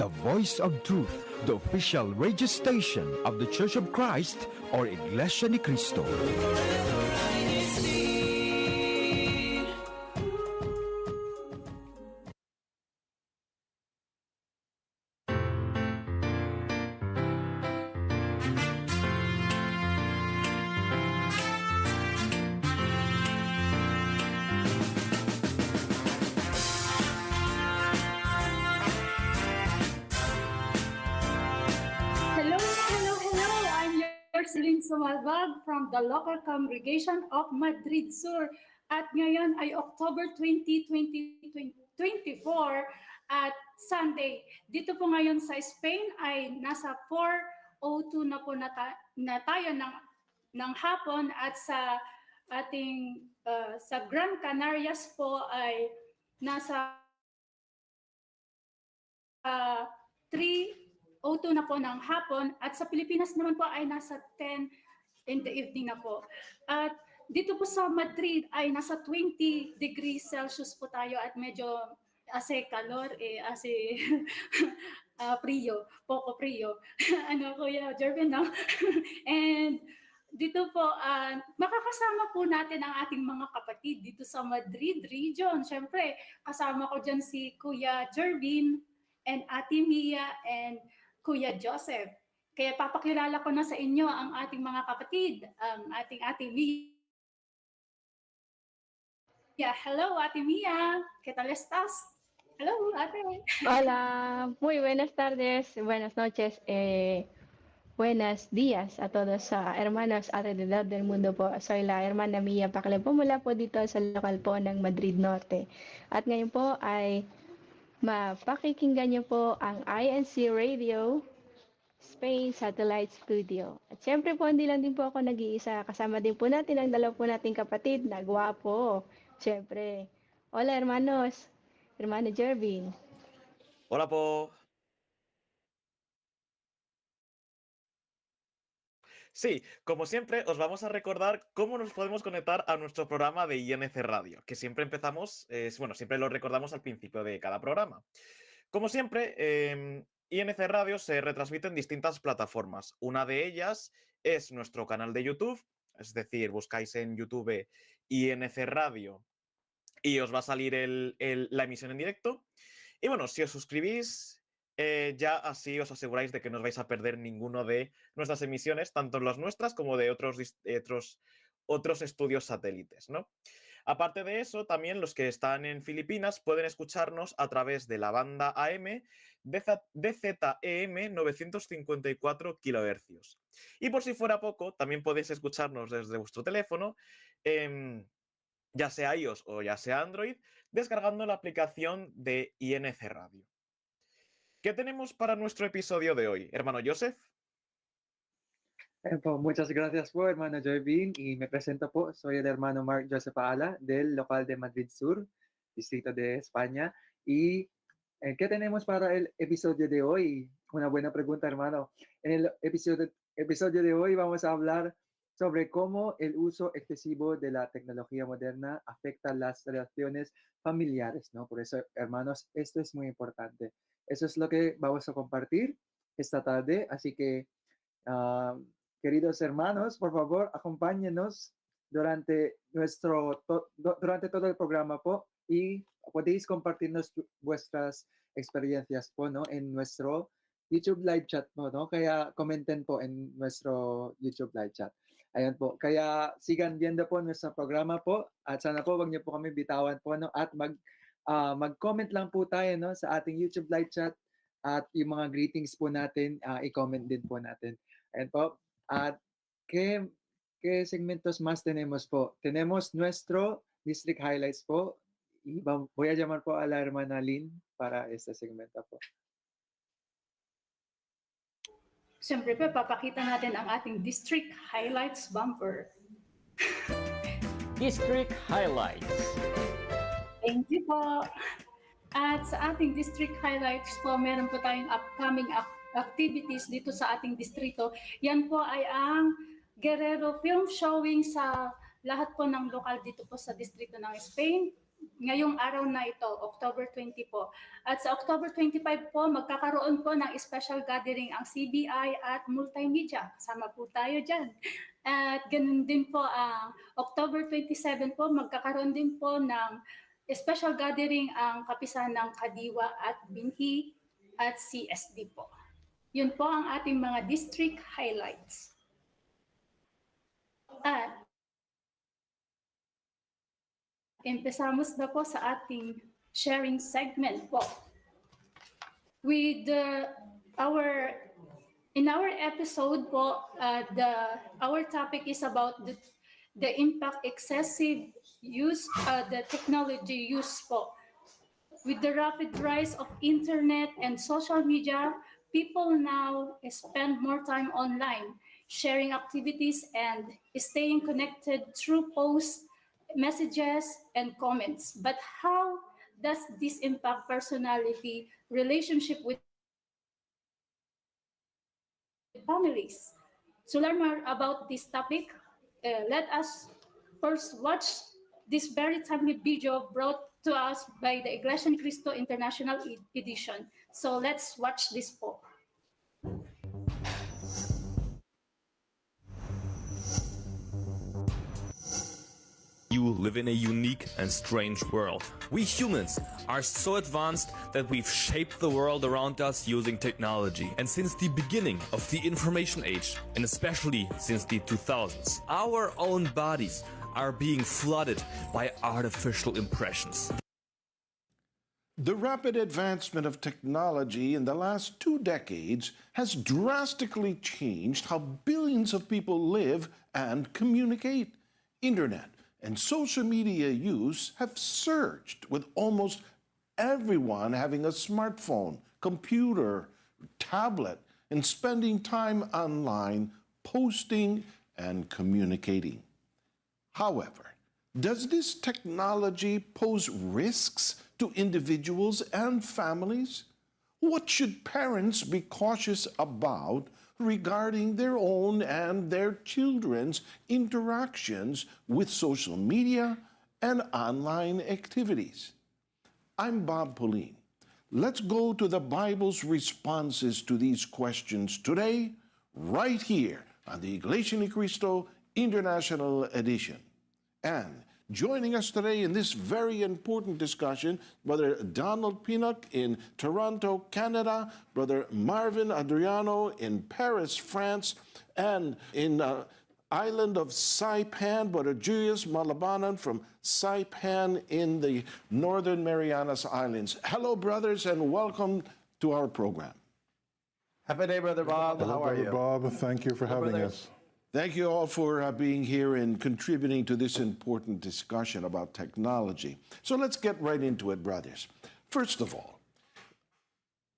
the voice of truth, the official radio station of the Church of Christ or Iglesia ni Cristo. Sumalbag from the local congregation of Madrid Sur at ngayon ay October 20, 2024 at Sunday. Dito po ngayon sa Spain ay nasa 4:02 na po na tayo ng hapon at sa ating sa Gran Canarias po ay nasa 3:02 na po ng hapon at sa Pilipinas naman po ay nasa 10 in the evening na po. At dito po sa Madrid ay nasa 20 degrees Celsius po tayo at medyo calor, frio, poco frio. Kuya Jervin, no? And dito po, makakasama po natin ang ating mga kapatid dito sa Madrid region. Siyempre, kasama ko dyan si Kuya Jervin and Ate Mia and Kuya Joseph. Kaya papakilala ko na sa inyo ang ating mga kapatid, ang ating Ate Mia. Hello, Ate Mia. ¿Qué tal estás? Hello, Ate. Hola, muy buenas tardes, buenas noches, buenos días a todos hermanos alrededor del mundo po. Soy la hermana Mia Pacale po mula po dito sa lokal po ng Madrid Norte. At ngayon po ay mapakikinggan niyo po ang INCRadio Spain Satellite Studio. At syempre po, hindi lang din po ako nag-iisa. Kasama din po natin ang dalawa po nating kapatid na gwapo. Syempre. Hola, hermanos. Hermano Jervin. Hola po. Sí, como siempre, os vamos a recordar cómo nos podemos conectar a nuestro programa de INCRadio, que siempre empezamos, siempre lo recordamos al principio de cada programa. Como siempre, INCRadio se retransmite en distintas plataformas. Una de ellas es nuestro canal de YouTube, es decir, buscáis en YouTube INCRadio y os va a salir la emisión en directo. Y bueno, si os suscribís, ya así os aseguráis de que no os vais a perder ninguno de nuestras emisiones, tanto las nuestras como de otros estudios satélites, ¿no? Aparte de eso, también los que están en Filipinas pueden escucharnos a través de la banda AM DZEM 954 kHz. Y por si fuera poco, también podéis escucharnos desde vuestro teléfono, ya sea iOS o ya sea Android, descargando la aplicación de INCRadio. ¿Qué tenemos para nuestro episodio de hoy, hermano Joseph? Muchas gracias po, hermano Jervin, y me presento po, soy el hermano Mark Joseph Ala del local de Madrid Sur, distrito de España. ¿Y qué tenemos para el episodio de hoy? Una buena pregunta, hermano. En el episodio de hoy vamos a hablar sobre cómo el uso excesivo de la tecnología moderna afecta las relaciones familiares, ¿no? Por eso, hermanos, esto es muy importante. Eso es lo que vamos a compartir esta tarde, así que queridos hermanos, por favor, acompáñenos durante todo el programa po, y podéis compartirnos vuestras experiencias po, ¿no? En nuestro YouTube live chat po, ¿no? Kaya comenten po en nuestro YouTube live chat. Ayan po, kaya sigan viendo po nuestro programa po at sana po wag niyo po kami bitawan po, no? At mag-comment lang po tayo, no, sa ating YouTube live chat at yung mga greetings po natin, i-comment din po natin. Ayan po. At ¿qué segmentos más tenemos po? Tenemos nuestro District Highlights po. Y voy a llamar po a la hermana Lynn para este segmento po. Siyempre po, papakita natin ang ating District Highlights bumper. District Highlights. Thank you po. At sa ating District Highlights po, meron po tayong upcoming activities dito sa ating distrito. Yan po ay ang Guerrero Film Showing sa lahat po ng lokal dito po sa distrito ng Spain. ngayong araw na ito, October 20 po. At sa October 25 po, magkakaroon po ng special gathering ang CBI at multimedia. Kasama po tayo dyan. At ganun din po, October 27 po, magkakaroon din po ng special gathering ang kapisan ng Kadiwa at Binhi at CSD po. Yun po ang ating mga district highlights. At empezamos na po sa ating sharing segment po. With in our episode po, our topic is about the impact excessive use, the technology use po. With the rapid rise of internet and social media, people now spend more time online, sharing activities and staying connected through posts, messages, and comments. But how does this impact personality, relationship with families? To learn more about this topic, let us first watch this very timely video brought to us by the Iglesia ni Cristo International Edition. So let's watch this po. You live in a unique and strange world. We humans are so advanced that we've shaped the world around us using technology. And since the beginning of the information age, and especially since the 2000s, our own bodies are being flooded by artificial impressions. The rapid advancement of technology in the last 2 decades has drastically changed how billions of people live and communicate. Internet and social media use have surged, with almost everyone having a smartphone, computer, tablet, and spending time online, posting and communicating. However, does this technology pose risks to individuals and families? What should parents be cautious about regarding their own and their children's interactions with social media and online activities? I'm Bob Pauline. Let's go to the Bible's responses to these questions today, right here on the Iglesia ni Cristo International Edition. And joining us today in this very important discussion, Brother Donald Pinnock in Toronto, Canada, Brother Marvin Adriano in Paris, France, and in island of Saipan, Brother Julius Malabanan from Saipan in the Northern Marianas Islands. Hello, brothers, and welcome to our program. Happy day, Brother Bob. Hello, How are Brother you? Bob. Thank you for having brothers. us. Thank you all for being here and contributing to this important discussion about technology. So let's get right into it, brothers. First of all,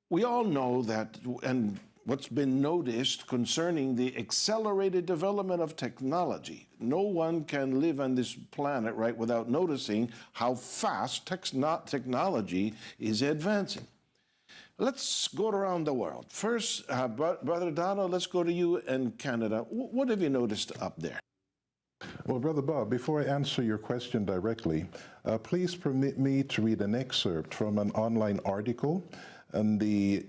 we all know that, and what's been noticed concerning the accelerated development of technology, no one can live on this planet, right, without noticing how fast technology is advancing. Let's go around the world. First, Brother Donald, let's go to you in Canada. What have you noticed up there? Well, Brother Bob, before I answer your question directly, please permit me to read an excerpt from an online article. And the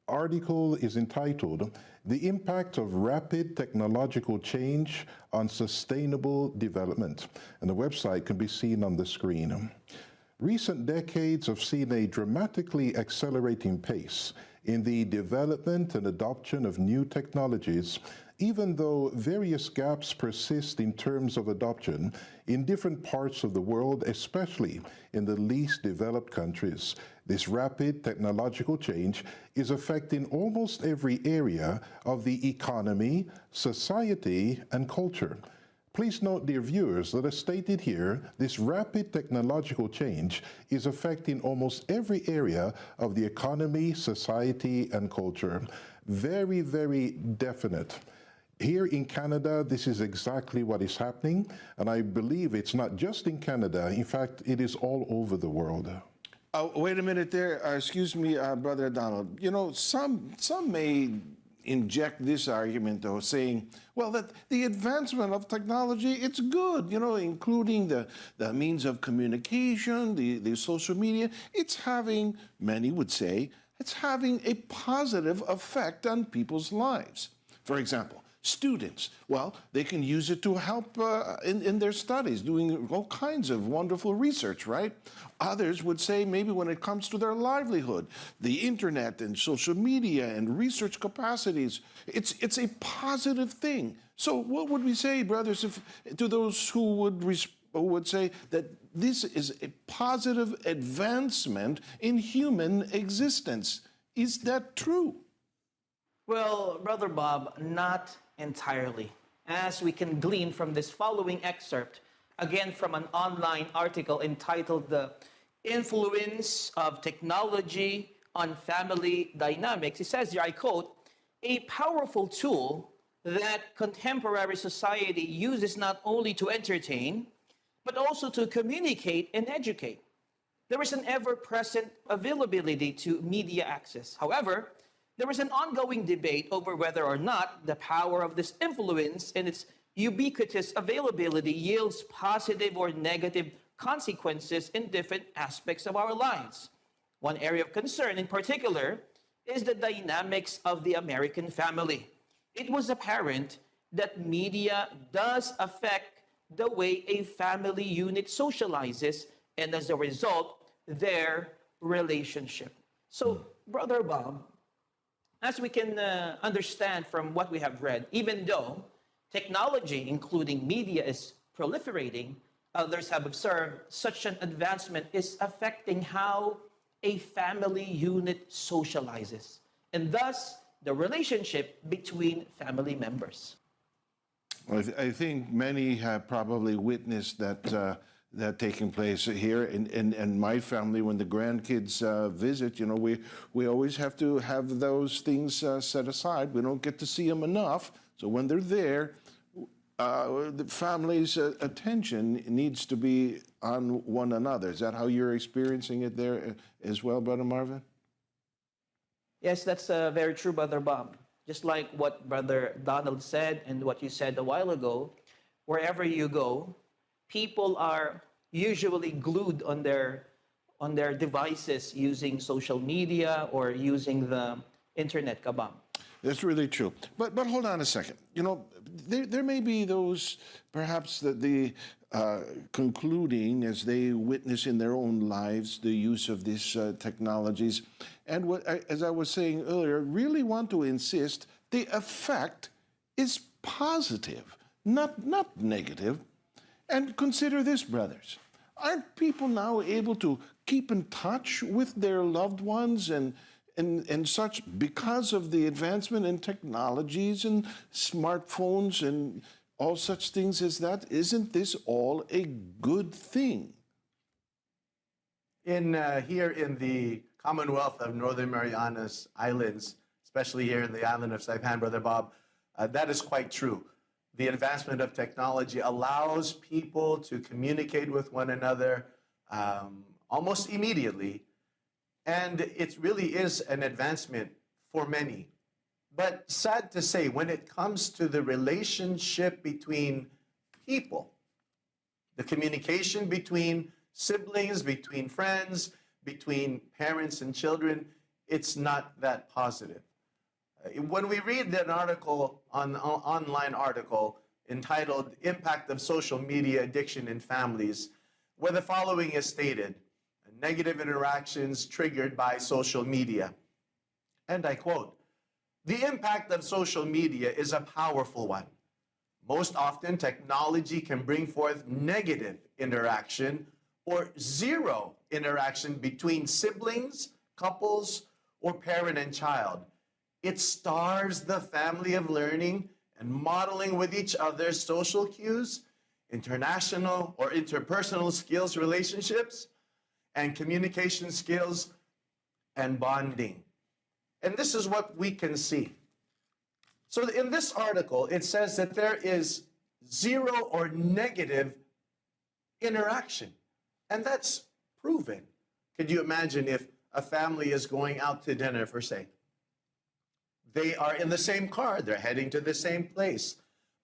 article is entitled, "The Impact of Rapid Technological Change on Sustainable Development." And the website can be seen on the screen. Recent decades have seen a dramatically accelerating pace in the development and adoption of new technologies, even though various gaps persist in terms of adoption in different parts of the world, especially in the least developed countries. This rapid technological change is affecting almost every area of the economy, society, and culture. Please note, dear viewers, that as stated here, this rapid technological change is affecting almost every area of the economy, society, and culture. Very, very definite. Here in Canada, this is exactly what is happening, and I believe it's not just in Canada. In fact, it is all over the world. Wait a minute there. Excuse me, Brother Donald. You know, some may inject this argument, though, saying, well, that the advancement of technology, it's good, including the means of communication, the social media. It's having, many would say, it's having a positive effect on people's lives. For example, students, well, they can use it to help in their studies, doing all kinds of wonderful research, right? Others would say maybe when it comes to their livelihood, the internet and social media and research capacities, it's a positive thing. So what would we say, brothers, to those who would say that this is a positive advancement in human existence? Is that true? Well, Brother Bob, not entirely. As we can glean from this following excerpt, again from an online article entitled The Influence of Technology on Family Dynamics. It says here, I quote, "A powerful tool that contemporary society uses not only to entertain, but also to communicate and educate. There is an ever-present availability to media access. However, there is an ongoing debate over whether or not the power of this influence and its ubiquitous availability yields positive or negative consequences in different aspects of our lives. One area of concern in particular is the dynamics of the American family. It was apparent that media does affect the way a family unit socializes and as a result, their relationship." So, Brother Bob, as we can understand from what we have read, even though technology, including media, is proliferating, others have observed such an advancement is affecting how a family unit socializes, and thus the relationship between family members. Well, I think many have probably witnessed that taking place here in my family. When the grandkids visit, we always have to have those things set aside. We don't get to see them enough. So when they're there, the family's attention needs to be on one another. Is that how you're experiencing it there as well, Brother Marvin? Yes, that's very true, Brother Bob. Just like what Brother Donald said and what you said a while ago, wherever you go, people are usually glued on their devices using social media or using the internet, kabam. That's really true. But hold on a second. There may be those perhaps that the concluding as they witness in their own lives the use of these technologies, and as I was saying earlier, really want to insist the effect is positive, not negative. And consider this, brothers. Aren't people now able to keep in touch with their loved ones and such because of the advancement in technologies and smartphones and all such things as that? Isn't this all a good thing? Here in the Commonwealth of Northern Marianas Islands, especially here in the island of Saipan, Brother Bob, that is quite true. The advancement of technology allows people to communicate with one another almost immediately. And it really is an advancement for many. But sad to say, when it comes to the relationship between people, the communication between siblings, between friends, between parents and children, it's not that positive. When we read an article, an online article entitled "Impact of Social Media Addiction in Families," where the following is stated: negative interactions triggered by social media. And I quote, "The impact of social media is a powerful one. Most often, technology can bring forth negative interaction or zero interaction between siblings, couples, or parent and child. It starves the family of learning and modeling with each other's social cues, international or interpersonal skills, relationships, and communication skills and bonding." And this is what we can see. So in this article, it says that there is zero or negative interaction. And that's proven. Could you imagine if a family is going out to dinner, for say? They are in the same car, they're heading to the same place,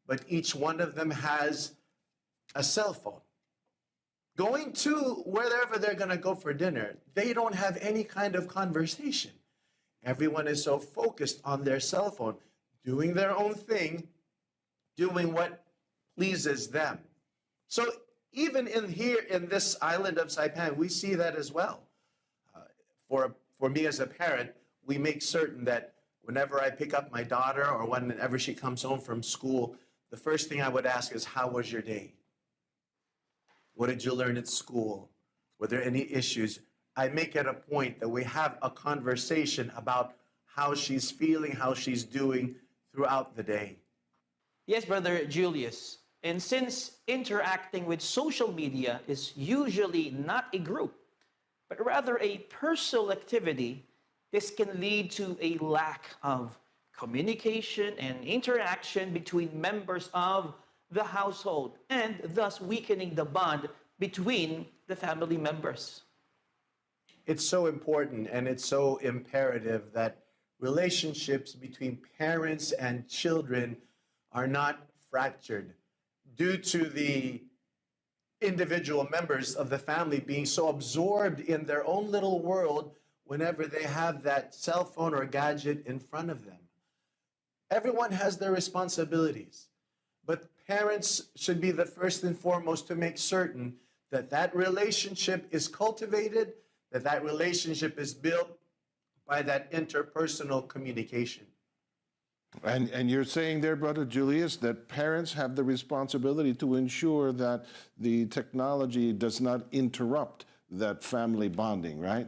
but each one of them has a cell phone. Going to wherever they're going to go for dinner, they don't have any kind of conversation. Everyone is so focused on their cell phone, doing their own thing, doing what pleases them. So even in here, in this island of Saipan, we see that as well. For me as a parent, we make certain that whenever I pick up my daughter or whenever she comes home from school, the first thing I would ask is, how was your day? What did you learn at school? Were there any issues? I make it a point that we have a conversation about how she's feeling, how she's doing throughout the day. Yes, Brother Julius. And since interacting with social media is usually not a group, but rather a personal activity, this can lead to a lack of communication and interaction between members of the household, and thus weakening the bond between the family members. It's so important and it's so imperative that relationships between parents and children are not fractured due to the individual members of the family being so absorbed in their own little world whenever they have that cell phone or gadget in front of them. Everyone has their responsibilities, but parents should be the first and foremost to make certain that that relationship is cultivated, that that relationship is built by that interpersonal communication. And you're saying there, Brother Julius, that parents have the responsibility to ensure that the technology does not interrupt that family bonding, right?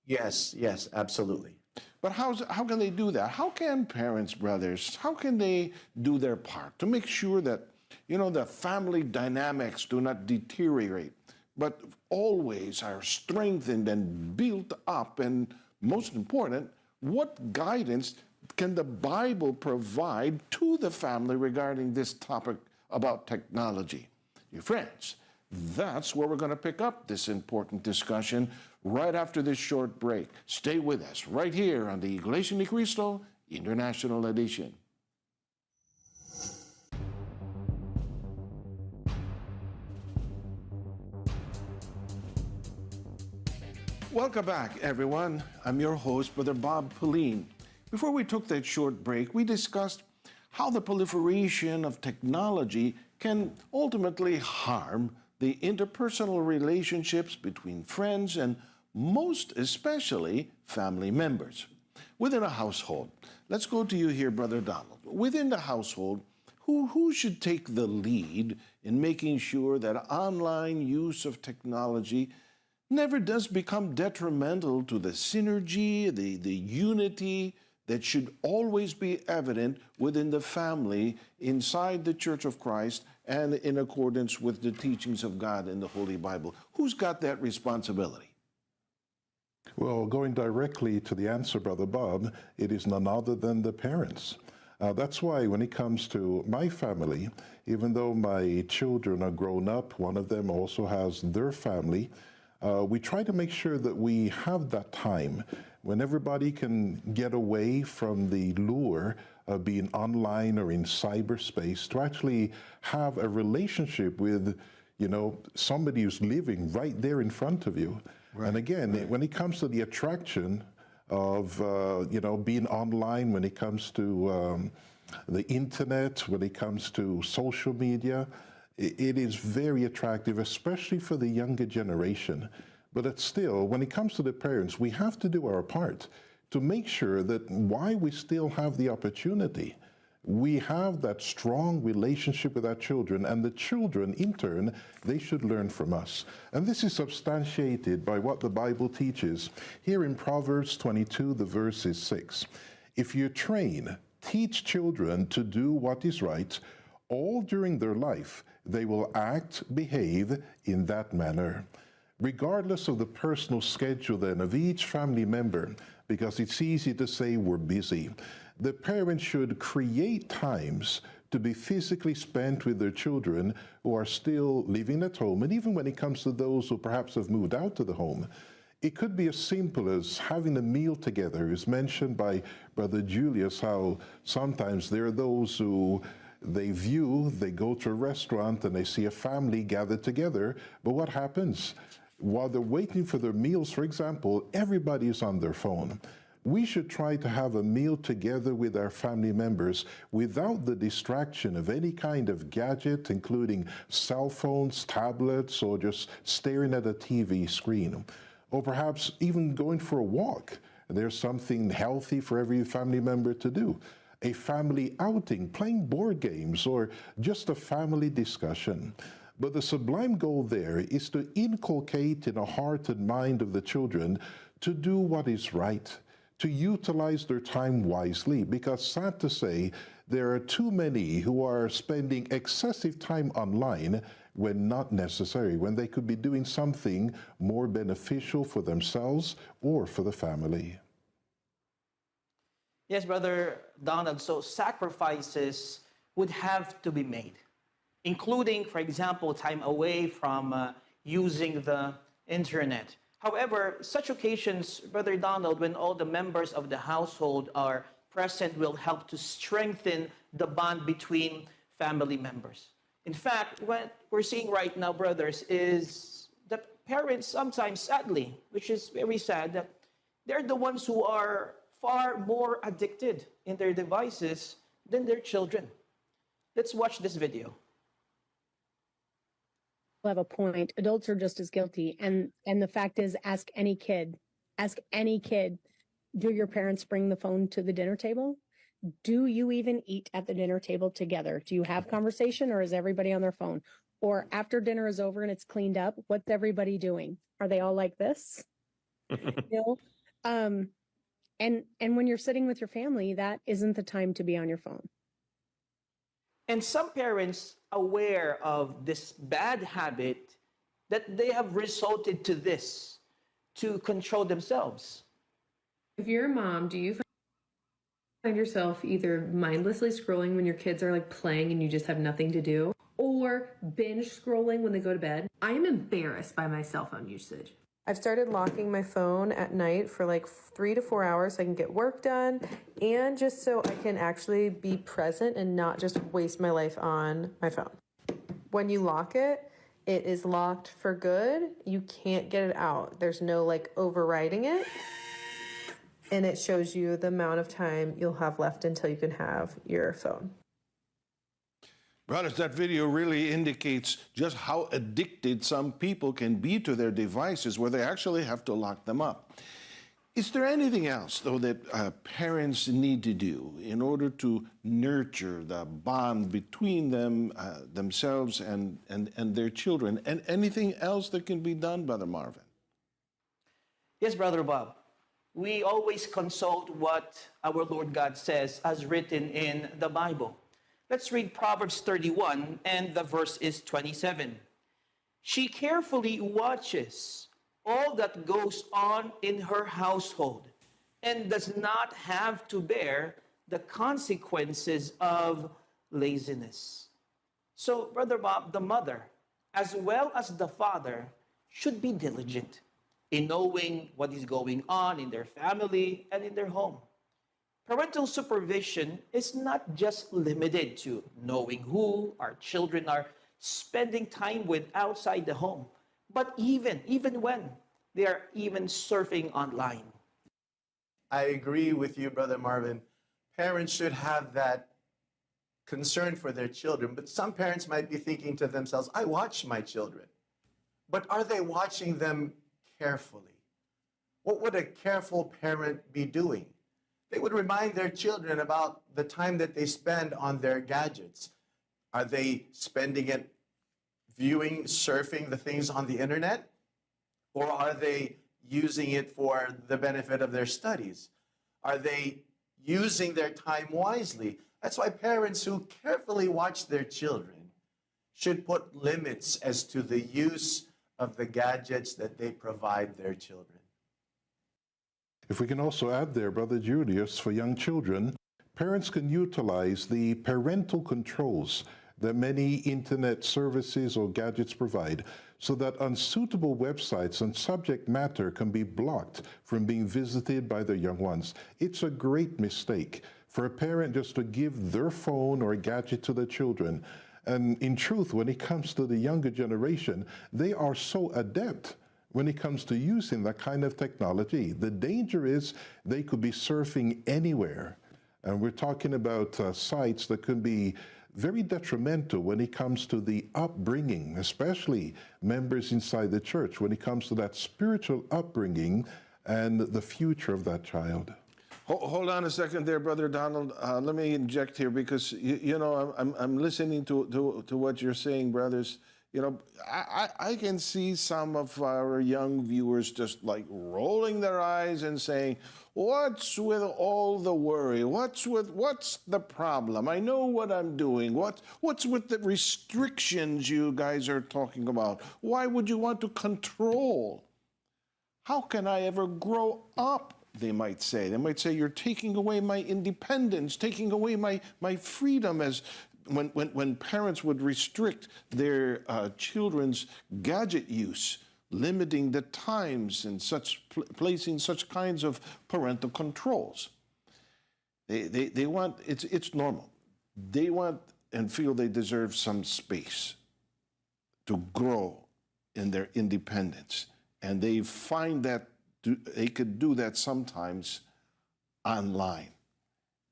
Yes, yes, absolutely. But how can they do that? How can parents, brothers, how can they do their part to make sure that, the family dynamics do not deteriorate, but always are strengthened and built up? And most important, what guidance can the Bible provide to the family regarding this topic about technology? Your friends, that's where we're going to pick up this important discussion right after this short break. Stay with us right here on the Iglesia ni Cristo International Edition. Welcome back, everyone. I'm your host, Brother Bob Pauline. Before we took that short break, we discussed how the proliferation of technology can ultimately harm the interpersonal relationships between friends and most especially family members. Within a household, let's go to you here, Brother Donald. Within the household, who should take the lead in making sure that online use of technology never does become detrimental to the synergy, the unity that should always be evident within the family, inside the Church of Christ, and in accordance with the teachings of God in the Holy Bible? Who's got that responsibility? Well, going directly to the answer, Brother Bob, it is none other than the parents. That's why when it comes to my family, even though my children are grown up, one of them also has their family, we try to make sure that we have that time when everybody can get away from the lure of being online or in cyberspace to actually have a relationship with, somebody who's living right there in front of you. Right. And again, when it comes to the attraction of, being online, when it comes to the internet, when it comes to social media, it is very attractive, especially for the younger generation. But it's still, when it comes to the parents, we have to do our part to make sure that while we still have the opportunity, we have that strong relationship with our children, and the children, in turn, they should learn from us. And this is substantiated by what the Bible teaches. Here in Proverbs 22, the verse is 6. If you teach children to do what is right, all during their life, they will behave in that manner. Regardless of the personal schedule then of each family member, because it's easy to say we're busy, the parents should create times to be physically spent with their children who are still living at home. And even when it comes to those who perhaps have moved out to the home, It could be as simple as having a meal together. It's mentioned by Brother Julius how sometimes there are those who they go to a restaurant and they see a family gathered together, but what happens? While they're waiting for their meals, for example, everybody is on their phone. We should try to have a meal together with our family members without the distraction of any kind of gadget, including cell phones, tablets, or just staring at a TV screen. Or perhaps even going for a walk. There's something healthy for every family member to do. A family outing, playing board games, or just a family discussion. But the sublime goal there is to inculcate in the heart and mind of the children to do what is right, to utilize their time wisely, because sad to say, there are too many who are spending excessive time online when not necessary, when they could be doing something more beneficial for themselves or for the family. Yes, Brother Donald, so sacrifices would have to be made, including, for example, time away from using the internet. However, such occasions, Brother Donald, when all the members of the household are present, will help to strengthen the bond between family members. In fact, what we're seeing right now, brothers, is that parents sometimes, sadly, which is very sad, that they're the ones who are far more addicted in their devices than their children. Let's watch this video. Have a point. Adults are just as guilty. And the fact is, ask any kid, do your parents bring the phone to the dinner table? Do you even eat at the dinner table together? Do you have conversation, or is everybody on their phone? Or after dinner is over and it's cleaned up, what's everybody doing? Are they all like this? You know? And when you're sitting with your family, that isn't the time to be on your phone. And some parents, aware of this bad habit, that they have resorted to this to control themselves. If you're a mom, do you find yourself either mindlessly scrolling when your kids are like playing and you just have nothing to do, or binge scrolling when they go to bed? I am embarrassed by my cell phone usage. I've started locking my phone at night for like 3 to 4 hours so I can get work done, and just so I can actually be present and not just waste my life on my phone. When you lock it, it is locked for good. You can't get it out. There's no like overriding it. And it shows you the amount of time you'll have left until you can have your phone. Brothers, that video really indicates just how addicted some people can be to their devices, where they actually have to lock them up. Is there anything else, though, that parents need to do in order to nurture the bond between themselves and their children? And anything else that can be done, Brother Marvin? Yes, Brother Bob. We always consult what our Lord God says as written in the Bible. Let's read Proverbs 31, and the verse is 27. She carefully watches all that goes on in her household and does not have to bear the consequences of laziness. So, Brother Bob, the mother, as well as the father, should be diligent in knowing what is going on in their family and in their home. Parental supervision is not just limited to knowing who our children are spending time with outside the home, but even when they are even surfing online. I agree with you, Brother Marvin. Parents should have that concern for their children, but some parents might be thinking to themselves, I watch my children, but are they watching them carefully? What would a careful parent be doing? They would remind their children about the time that they spend on their gadgets. Are they spending it viewing, surfing the things on the internet? Or are they using it for the benefit of their studies? Are they using their time wisely? That's why parents who carefully watch their children should put limits as to the use of the gadgets that they provide their children. If we can also add there, Brother Julius, for young children, parents can utilize the parental controls that many internet services or gadgets provide so that unsuitable websites and subject matter can be blocked from being visited by their young ones. It's a great mistake for a parent just to give their phone or gadget to their children. And in truth, when it comes to the younger generation, they are so adept when it comes to using that kind of technology. The danger is they could be surfing anywhere. And we're talking about sites that could be very detrimental when it comes to the upbringing, especially members inside the church, when it comes to that spiritual upbringing and the future of that child. Hold on a second there, Brother Donald. Let me inject here because, you know, I'm listening to what you're saying, brothers. You know, I can see some of our young viewers just like rolling their eyes and saying, what's with all the worry? What's the problem? I know what I'm doing. What's with the restrictions you guys are talking about? Why would you want to control? How can I ever grow up? They might say. They might say, you're taking away my independence, taking away my freedom, as when parents would restrict their children's gadget use, limiting the times and placing such kinds of parental controls. They want, it's normal. They want and feel they deserve some space to grow in their independence. And they find that they could do that sometimes online.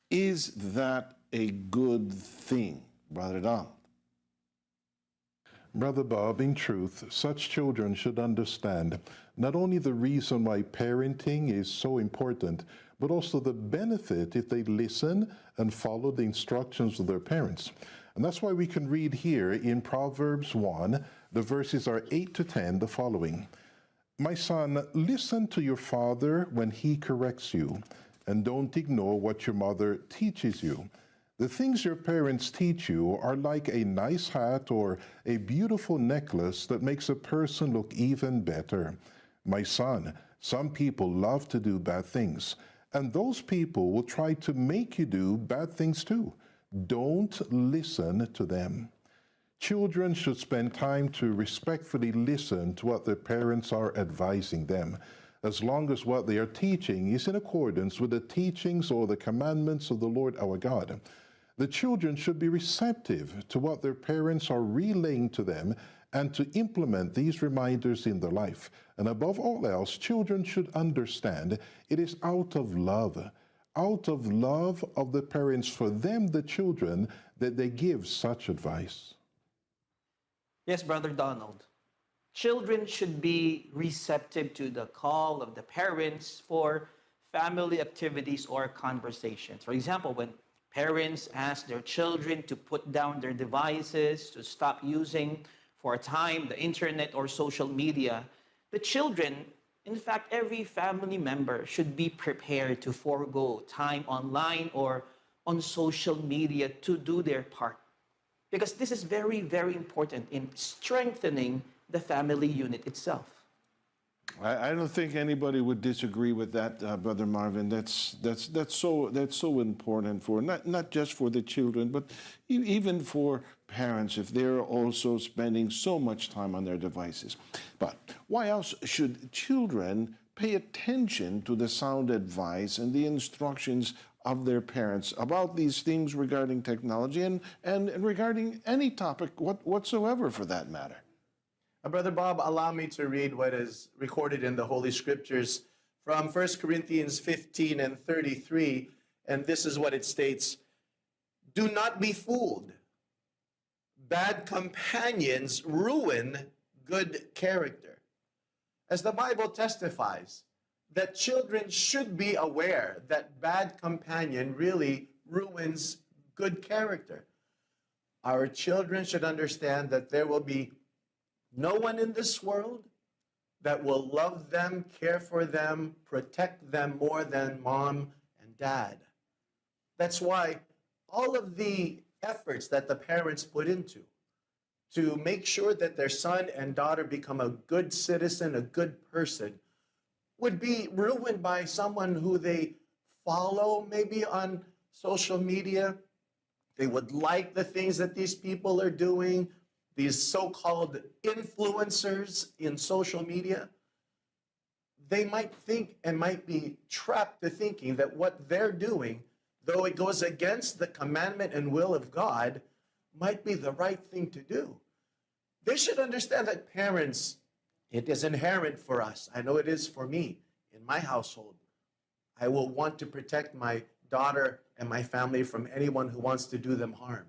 Is that a good thing, Brother Donald? Brother Bob, in truth, such children should understand not only the reason why parenting is so important, but also the benefit if they listen and follow the instructions of their parents. And that's why we can read here in Proverbs 1, the verses are 8 to 10, the following. My son, listen to your father when he corrects you, and don't ignore what your mother teaches you. The things your parents teach you are like a nice hat or a beautiful necklace that makes a person look even better. My son, some people love to do bad things, and those people will try to make you do bad things too. Don't listen to them. Children should spend time to respectfully listen to what their parents are advising them, as long as what they are teaching is in accordance with the teachings or the commandments of the Lord our God. The children should be receptive to what their parents are relaying to them and to implement these reminders in their life. And above all else, children should understand it is out of love of the parents for them, the children, that they give such advice. Yes, Brother Donald. Children should be receptive to the call of the parents for family activities or conversations. For example, when parents ask their children to put down their devices, to stop using for a time the internet or social media, the children, in fact, every family member should be prepared to forego time online or on social media to do their part. Because this is very, very important in strengthening the family unit itself. I don't think anybody would disagree with that, Brother Marvin. That's so important for not just for the children, but even for parents if they're also spending so much time on their devices. But why else should children pay attention to the sound advice and the instructions of their parents about these things regarding technology and regarding any topic whatsoever for that matter? Brother Bob, allow me to read what is recorded in the Holy Scriptures from 1 Corinthians 15 and 33, and this is what it states. Do not be fooled. Bad companions ruin good character. As the Bible testifies, that children should be aware that bad companion really ruins good character. Our children should understand that there will be no one in this world that will love them, care for them, protect them more than mom and dad. That's why all of the efforts that the parents put into to make sure that their son and daughter become a good citizen, a good person, would be ruined by someone who they follow maybe on social media. They would like the things that these people are doing. these so-called influencers in social media, they might think and might be trapped to thinking that what they're doing, though it goes against the commandment and will of God, might be the right thing to do. They should understand that parents, it is inherent for us. I know it is for me in my household. I will want to protect my daughter and my family from anyone who wants to do them harm.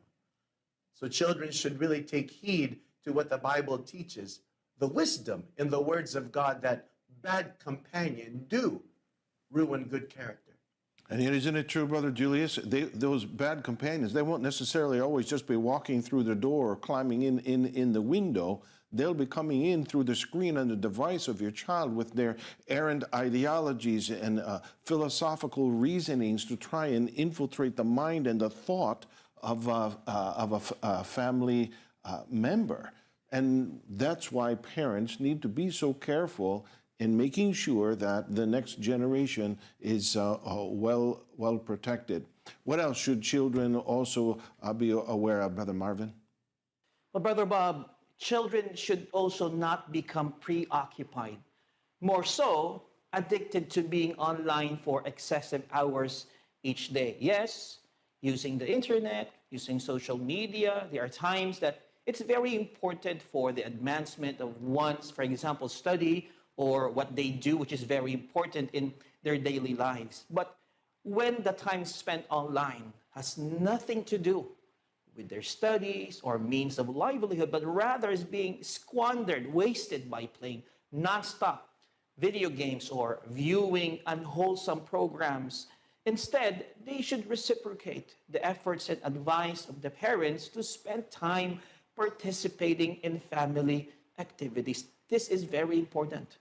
So children should really take heed to what the Bible teaches, the wisdom in the words of God that bad companion do ruin good character. And yet, isn't it true, Brother Julius? Those bad companions, they won't necessarily always just be walking through the door or climbing in the window. They'll be coming in through the screen and the device of your child with their errant ideologies and philosophical reasonings to try and infiltrate the mind and the thought of a family member. And that's why parents need to be so careful in making sure that the next generation is well protected. What else should children also be aware of, Brother Marvin? Well, Brother Bob, children should also not become preoccupied, more so addicted to being online for excessive hours each day. Yes, using the internet, using social media, there are times that it's very important for the advancement of one's, for example, study or what they do, which is very important in their daily lives. But when the time spent online has nothing to do with their studies or means of livelihood, but rather is being squandered, wasted by playing nonstop video games or viewing unwholesome programs, instead, they should reciprocate the efforts and advice of the parents to spend time participating in family activities. This is very important.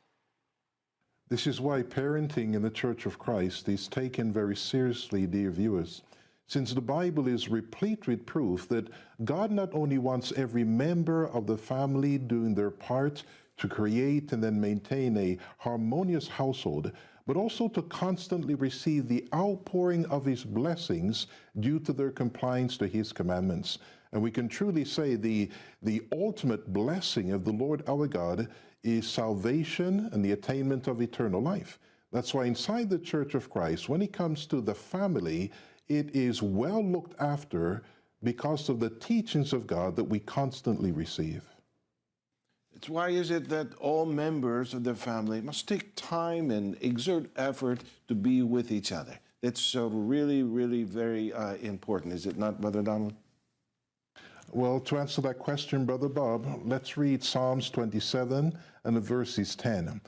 This is why parenting in the Church of Christ is taken very seriously, dear viewers, since the Bible is replete with proof that God not only wants every member of the family doing their part to create and then maintain a harmonious household, but also to constantly receive the outpouring of His blessings due to their compliance to His commandments. And we can truly say the ultimate blessing of the Lord our God is salvation and the attainment of eternal life. That's why inside the Church of Christ, when it comes to the family, it is well looked after because of the teachings of God that we constantly receive. It's why is it that all members of the family must take time and exert effort to be with each other? That's really, really very important, is it not, Brother Donald? Well, to answer that question, Brother Bob, let's read Psalms 27 and verses 10.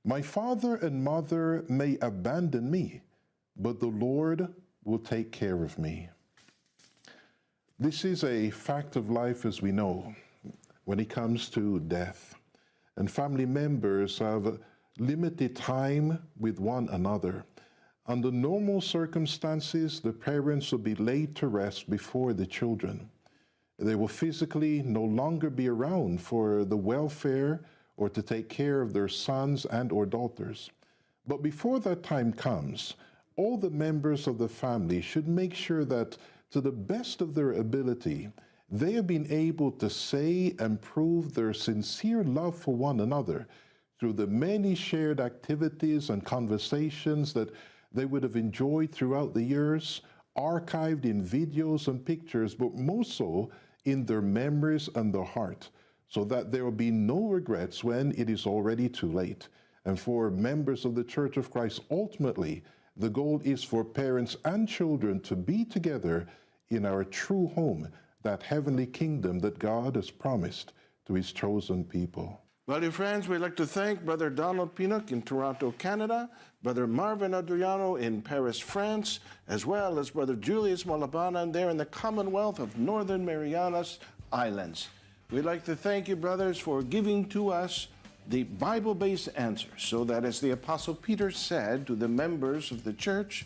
My father and mother may abandon me, but the Lord will take care of me. This is a fact of life, as we know, when it comes to death. And family members have limited time with one another. Under normal circumstances, the parents will be laid to rest before the children. They will physically no longer be around for the welfare or to take care of their sons and or daughters. But before that time comes, all the members of the family should make sure that, to the best of their ability, they have been able to say and prove their sincere love for one another through the many shared activities and conversations that they would have enjoyed throughout the years, archived in videos and pictures, but most so in their memories and their heart, so that there will be no regrets when it is already too late. And for members of the Church of Christ, ultimately, the goal is for parents and children to be together in our true home, that heavenly kingdom that God has promised to His chosen people. Well, dear friends, we'd like to thank Brother Donald Pinnock in Toronto, Canada, Brother Marvin Adriano in Paris, France, as well as Brother Julius Malabanan there in the Commonwealth of Northern Marianas Islands. We'd like to thank you, brothers, for giving to us the Bible-based answers, so that, as the Apostle Peter said to the members of the church,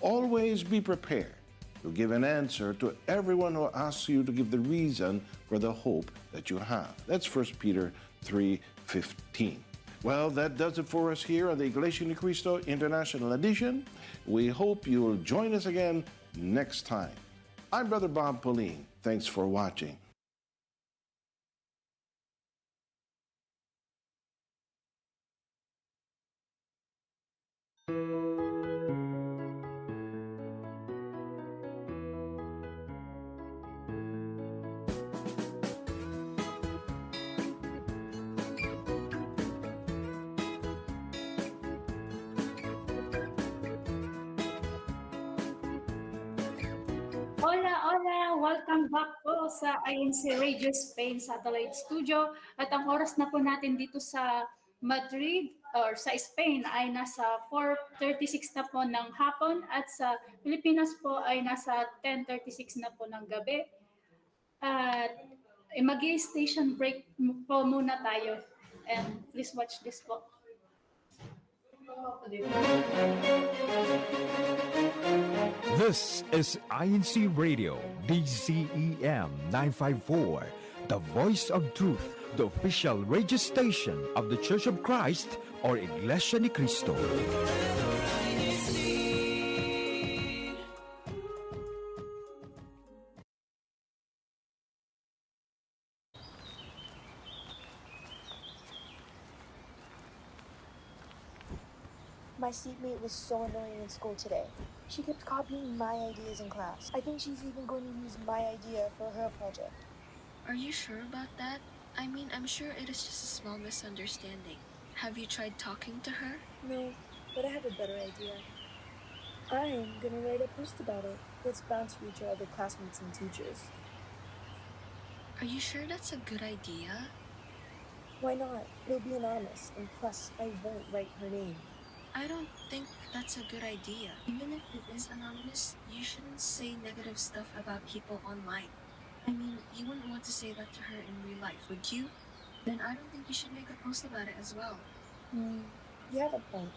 always be prepared to give an answer to everyone who asks you to give the reason for the hope that you have. That's 1 Peter 3:15. Well, that does it for us here on the Iglesia Ni Cristo International Edition. We hope you'll join us again next time. I'm Brother Bob Pauline. Thanks for watching. Hola, hola! Welcome back po sa INCRadio Spain Satellite Studio. At ang oras na po natin dito sa Madrid or sa Spain ay nasa 4:36 na po ng hapon at sa Pilipinas po ay nasa 10:36 na po ng gabi. At mag-station break po muna tayo. And please watch this po. This is INCRadio, DZEM 954, the voice of truth, the official radio station of the Church of Christ or Iglesia ni Cristo. My seatmate was so annoying in school today. She kept copying my ideas in class. I think she's even going to use my idea for her project. Are you sure about that? I mean, I'm sure it is just a small misunderstanding. Have you tried talking to her? No, but I have a better idea. I'm gonna write a post about it. It's bound to reach our other classmates and teachers. Are you sure that's a good idea? Why not? It'll be anonymous, and plus, I won't write her name. I don't think that's a good idea. Even if it is anonymous, you shouldn't say negative stuff about people online. I mean, you wouldn't want to say that to her in real life, would you? Then I don't think you should make a post about it as well. You have a point.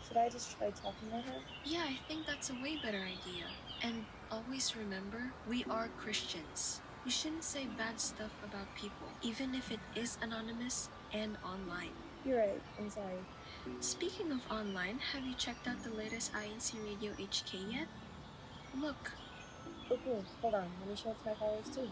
Should I just try talking to her? Yeah, I think that's a way better idea. And always remember, we are Christians. We shouldn't say bad stuff about people, even if it is anonymous and online. You're right. I'm sorry. Speaking of online, have you checked out the latest INCRadio HK yet? Look. Okay, hold on. Let me show it to my followers too.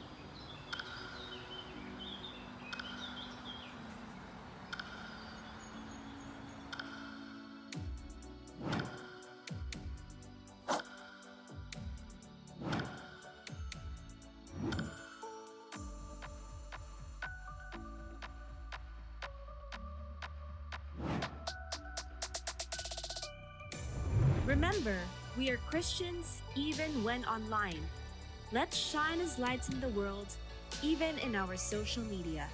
Remember, we are Christians even when online. Let's shine as lights in the world, even in our social media.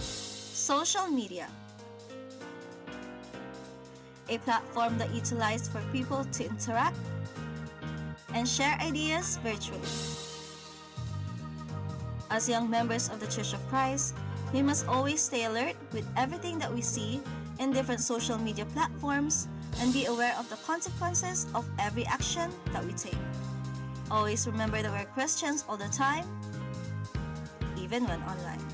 Social media, a platform that utilized for people to interact and share ideas virtually. As young members of the Church of Christ, we must always stay alert with everything that we see in different social media platforms and be aware of the consequences of every action that we take. Always remember that we're Christians all the time, even when online.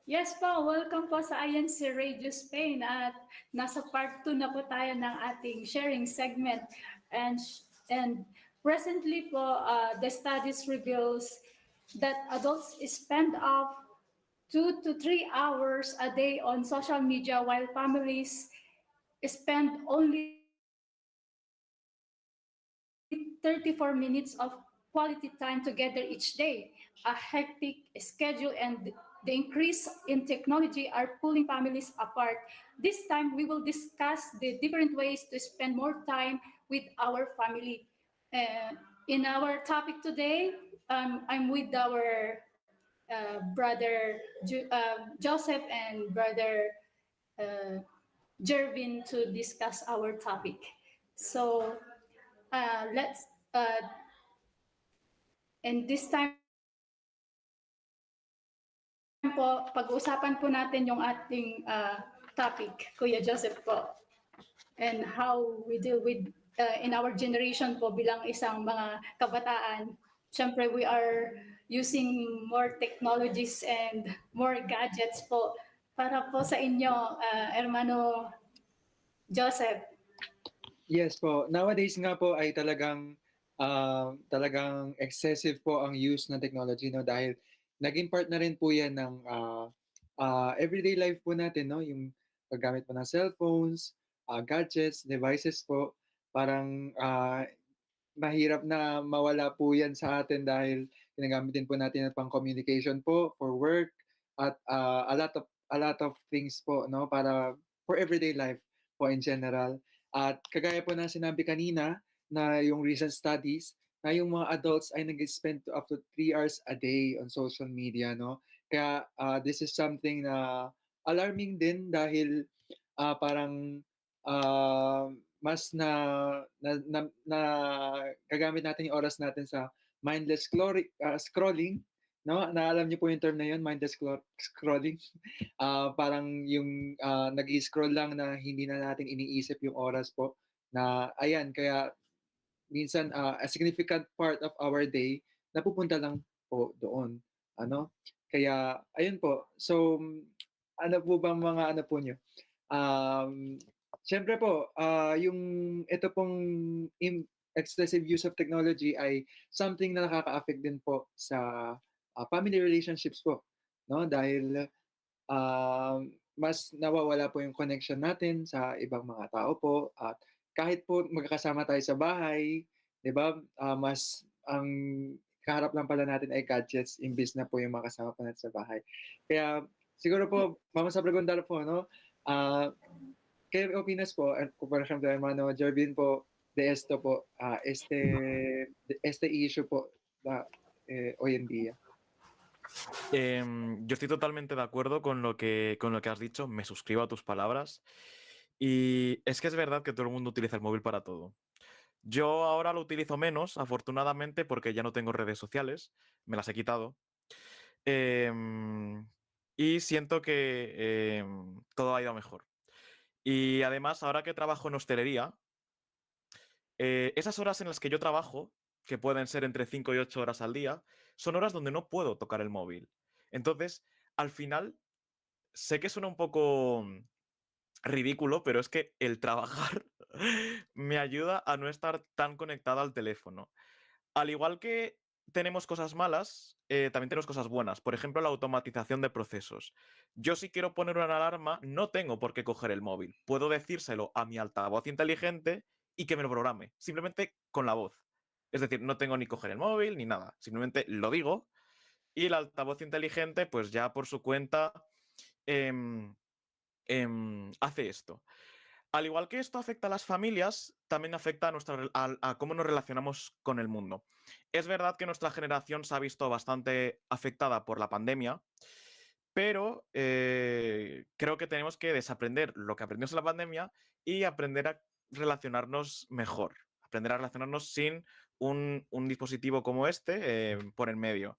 Yes po, welcome po sa INCRadio Spain at nasa part 2 na po tayo ng ating sharing segment. And presently po, the studies reveals that adults spend of 2 to 3 hours a day on social media while families spend only 34 minutes of quality time together each day. A hectic schedule and the increase in technology are pulling families apart. This time, we will discuss the different ways to spend more time with our family. In our topic today, I'm with our brother Joseph and brother Jervin to discuss our topic. So let's, and this time po, pag-uusapan po natin yung ating topic, Kuya Joseph po, and how we deal with, in our generation po bilang isang mga kabataan. Siyempre, we are using more technologies and more gadgets po. Para po sa inyo, Hermano Joseph. Yes po. Nowadays nga po ay talagang talagang excessive po ang use ng technology, no, dahil naging part na rin po yan ng everyday life po natin, no, yung paggamit po ng cellphones, gadgets, devices po, parang mahirap na mawala po yan sa atin dahil ginagamit din po natin pang communication po, for work, at a lot of things po, no, para for everyday life po in general. At kagaya po na sinabi kanina na yung recent studies na yung mga adults ay nag-spend up to 3 hours a day on social media, no? Kaya this is something na alarming din dahil parang ah, mas na gagamit natin yung oras natin sa mindless scrolling, no? Na alam niyo po yung term na yun, mindless scrolling. Parang yung nag-i-scroll lang na hindi na natin iniisip yung oras po na ayan, kaya minsan a significant part of our day napupunta lang po doon, ano? Kaya ayun po. So, ano po bang mga ano po niyo? Siyempre po, yung ito pong excessive use of technology ay something na nakaka-affect din po sa family relationships po, no? Dahil mas nawawala po yung connection natin sa ibang mga tao po at kahit po magkakasama tayo sa bahay, 'di ba? Mas ang kaharap lang pala natin ay gadgets imbis na po yung makasama pa natin sa bahay. Kaya siguro po, vamos a preguntar po, no? ¿Qué opinas po, por ejemplo, hermano Jervin po, de esto po, este issue po hoy en día? Yo estoy totalmente de acuerdo con lo que has dicho, me suscribo a tus palabras. Y es que es verdad que todo el mundo utiliza el móvil para todo. Yo ahora lo utilizo menos, afortunadamente, porque ya no tengo redes sociales, me las he quitado. Em, y siento que todo ha ido mejor. Y además, ahora que trabajo en hostelería, esas horas en las que yo trabajo, que pueden ser entre 5 y 8 horas al día, son horas donde no puedo tocar el móvil. Entonces, al final, sé que suena un poco ridículo, pero es que el trabajar me ayuda a no estar tan conectado al teléfono. Al igual que tenemos cosas malas, también tenemos cosas buenas. Por ejemplo, la automatización de procesos. Yo si quiero poner una alarma, no tengo por qué coger el móvil. Puedo decírselo a mi altavoz inteligente y que me lo programe, simplemente con la voz. Es decir, no tengo ni coger el móvil ni nada. Simplemente lo digo y el altavoz inteligente, pues ya por su cuenta, em, hace esto. Al igual que esto afecta a las familias, también afecta a cómo nos relacionamos con el mundo. Es verdad que nuestra generación se ha visto bastante afectada por la pandemia, pero creo que tenemos que desaprender lo que aprendimos en la pandemia y aprender a relacionarnos mejor. Aprender a relacionarnos sin un dispositivo como este por el medio.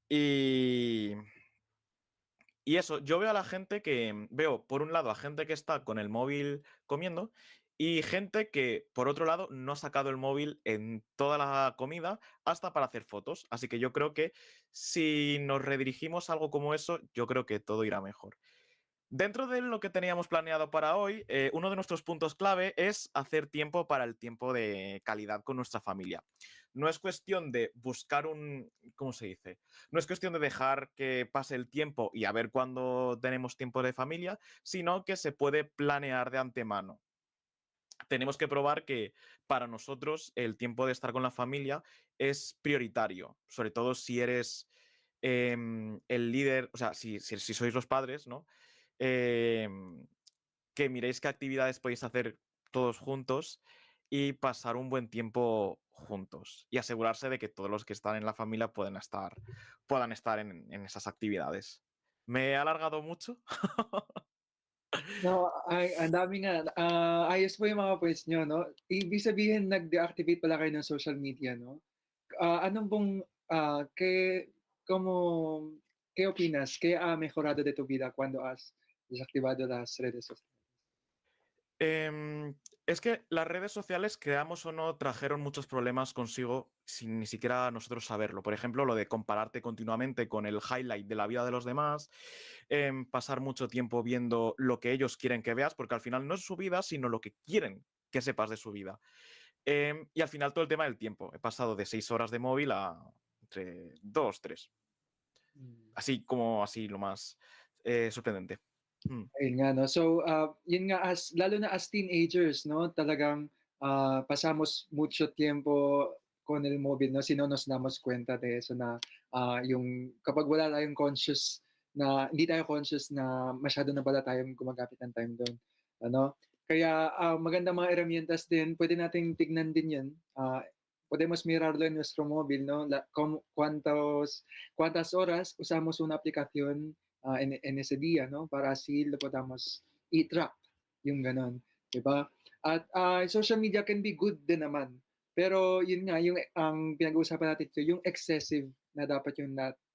Y y eso, yo veo a la gente que veo, por un lado, a gente que está con el móvil comiendo y gente que, por otro lado, no ha sacado el móvil en toda la comida hasta para hacer fotos. Así que yo creo que si nos redirigimos a algo como eso, yo creo que todo irá mejor. Dentro de lo que teníamos planeado para hoy, uno de nuestros puntos clave es hacer tiempo para el tiempo de calidad con nuestra familia. No es cuestión de buscar ¿cómo se dice? No es cuestión de dejar que pase el tiempo y a ver cuándo tenemos tiempo de familia, sino que se puede planear de antemano. Tenemos que probar que para nosotros el tiempo de estar con la familia es prioritario, sobre todo si eres el líder, o sea, si sois los padres, ¿no? Em, que miréis qué actividades podéis hacer todos juntos y pasar un buen tiempo juntos y asegurarse de que todos los que están en la familia puedan estar en esas actividades. ¿Me he alargado mucho? No, ang dami nga. Ayos po yung mga points niyo, no? Ibig sabihin, nag-deactivate pala kayo ng social media, no? Anong pong, como, ¿qué opinas? ¿Qué ha mejorado de tu vida cuando has desactivado las redes sociales? Es que las redes sociales, creamos o no, trajeron muchos problemas consigo sin ni siquiera nosotros saberlo. Por ejemplo, lo de compararte continuamente con el highlight de la vida de los demás, pasar mucho tiempo viendo lo que ellos quieren que veas, porque al final no es su vida, sino lo que quieren que sepas de su vida. Y al final todo el tema del tiempo. He pasado de 6 horas de móvil a entre 2, 3. Así como así lo más sorprendente. Ayun nga, no? So, yun nga, lalo na as teenagers, no? Talagang pasamos mucho tiempo con el móvil, no? Si no nos damos cuenta de eso na yung kapag wala tayong conscious na, hindi tayo conscious na masyado na pala tayong gumagamit ng time doon. Ano? Kaya magandang mga herramientas din, pwede nating tignan din yan. Podemos mirarlo en nuestro móvil, ¿no? Cuántas horas usamos una aplicación en ese día, ¿no? Para así lo podamos i-track, yung ganon, di ba? At social media can be good din naman. Pero yun nga, yung ang pinag-uusapan natin ito, yung excessive na dapat